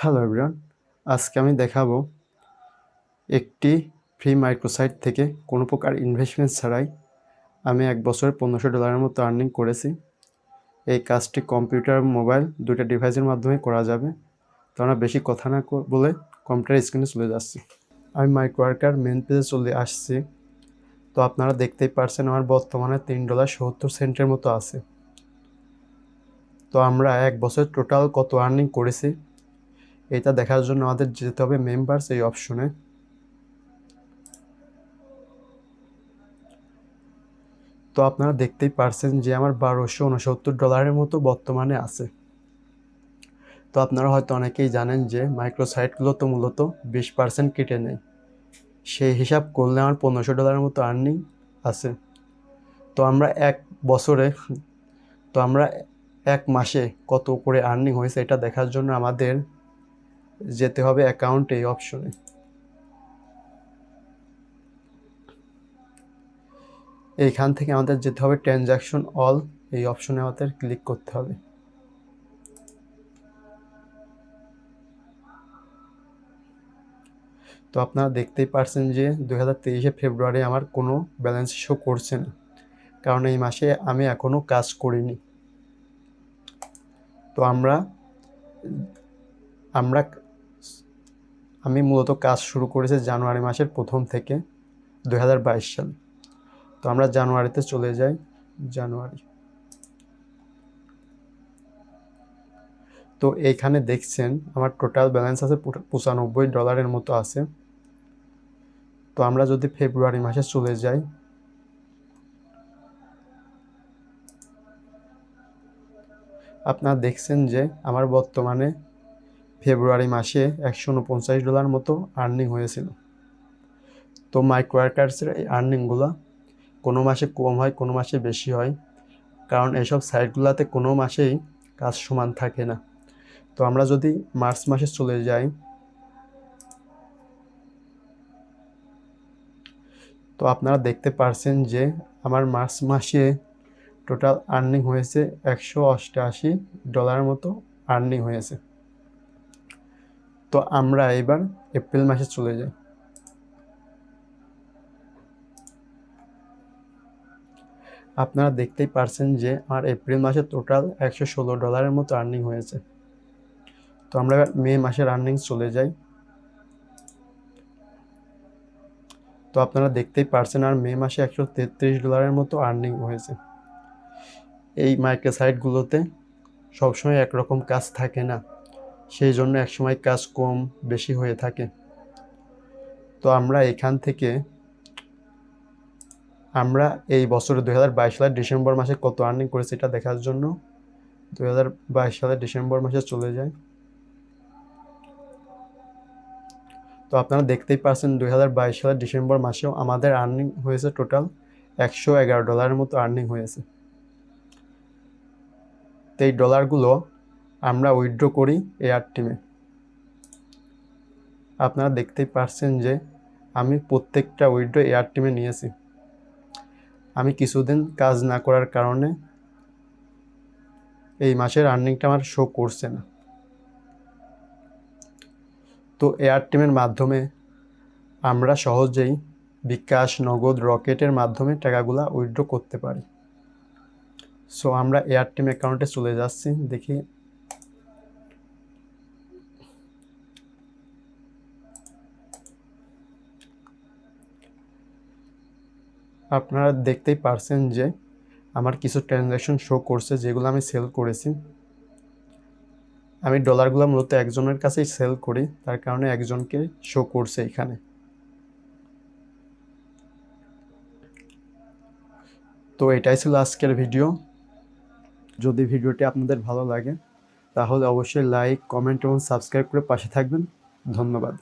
Hello everyone, আজকে আমি দেখাবো একটি ফ্রি মাইক্রোসাইট থেকে কোনো প্রকার ইনভেস্টমেন্ট ছাড়াই আমি এক বছরে $1500 মতো আর্নিং করেছি। এই কাজটি কম্পিউটার মোবাইল দুইটা ডিভাইসের মাধ্যমে করা যাবে। তো আমরা বেশি কথা না বলে কম্পিউটার স্ক্রিনে চলে যাচ্ছি। আমি মাইক্রোওয়ার্কার মেন পেজে চলে আসছি। তো আপনারা দেখতেই পারছেন আমার বর্তমানে $3.70 মতো আছে। তো আমরা এক বছর টোটাল কত আর্নিং করেছি এটা দেখার জন্য আমাদের যেতে হবে মেম্বার্স এই অপশনে। তো আপনারা দেখতেই পারছেন যে আমার $1269 মতো বর্তমানে আছে। তো আপনারা হয়তো অনেকেই জানেন যে মাইক্রোসাইটগুলো তো মূলত 20% কেটে নেয়। সেই হিসাব করলে আমার $1500 মতো আর্নিং আছে। তো আমরা এক মাসে কত করে আর্নিং হয়েছে এটা দেখার জন্য আমাদের যেতে হবে অ্যাকাউন্ট এই অপশনে। এইখান থেকে আমাদের যেতে হবে ট্রানজাকশন অল এই অপশনে আমাদের ক্লিক করতে হবে। তো আপনারা দেখতেই পারছেন যে 2023 ফেব্রুয়ারি আমার কোনো ব্যালেন্স শো করছে না, কারণ এই মাসে আমি এখনও কাজ করিনি। তো আমি মূলত কাজ শুরু করেছি জানুয়ারি মাসের প্রথম থেকে 2022 সালে। তো আমরা জানুয়ারিতে চলে যাই। তো এইখানে দেখছেন আমার টোটাল ব্যালেন্স আছে $95 মতো আছে। তো আমরা যদি ফেব্রুয়ারি মাসে চলে যাই, আপনারা দেখছেন যে আমার বর্তমানে ফেব্রুয়ারি মাসে $149 মতো আর্নিং হয়েছিল। তো মাইক্রোওয়ার্কার্সের এই আর্নিংগুলো কোনো মাসে কম হয়, কোনো মাসে বেশি হয়, কারণ এইসব সাইটগুলোতে কোনো মাসেই কাজ সমান থাকে না। তো আমরা যদি মার্চ মাসে চলে যাই, তো আপনারা দেখতে পারছেন যে আমার মার্চ মাসে টোটাল আর্নিং হয়েছে $188 মতো আর্নিং হয়েছে। তো আমরা এবার এপ্রিল মাসে চলে যাই। আপনারা দেখতেই পারছেন যে আমার এপ্রিল মাসে টোটাল $116 মতো আর্নিং হয়েছে। তো আমরা এবার মে মাসের আর্নিং চলে যাই। তো আপনারা দেখতেই পারছেন আর মে মাসে $133 মতো আর্নিং হয়েছে। এই মাইক্রোসাইটগুলোতে সবসময় একরকম কাজ থাকে না, সেই জন্য একসময় কাজ কম বেশি হয়ে থাকে। তো আমরা এখান থেকে এই বছরে 2022 সালের ডিসেম্বর মাসে কত আর্নিং করেছি এটা দেখার জন্য 2022 সালের ডিসেম্বর মাসে চলে যায়। তো আপনারা দেখতেই পাচ্ছেন 2022 সালের ডিসেম্বর মাসেও আমাদের আর্নিং হয়েছে টোটাল $111 মতো আর্নিং হয়েছে। তো এই ডলারগুলো আমরা উইথড্র করি এয়ার টিমে। আপনারা দেখতেই পাচ্ছেন যে আমি প্রত্যেকটা উইথড্র এয়ার টিমে নিয়েছি। আমি কিছুদিন কাজ না করার কারণে এই মাসের আর্নিংটা আমার শো করছে না। তো এয়ার টিমের মাধ্যমে আমরা সহজেই বিকাশ, নগদ, রকেটের মাধ্যমে টাকাগুলা উইথড্র করতে পারি। সো আমরা এয়ার টিম অ্যাকাউন্টে চলে যাচ্ছি। দেখি আপনারা দেখতেই পারছেন যে আমার কিছু ট্রানজ্যাকশন শো করছে যেগুলো আমি সেল করেছি। আমি ডলারগুলো মূলত একজনের কাছেই সেল করি, তার কারণে একজনকে শো করছে এখানে। তো এটাই ছিল আজকের ভিডিও। যদি ভিডিওটি আপনাদের ভালো লাগে তাহলে অবশ্যই লাইক, কমেন্ট এবং সাবস্ক্রাইব করে পাশে থাকবেন। ধন্যবাদ।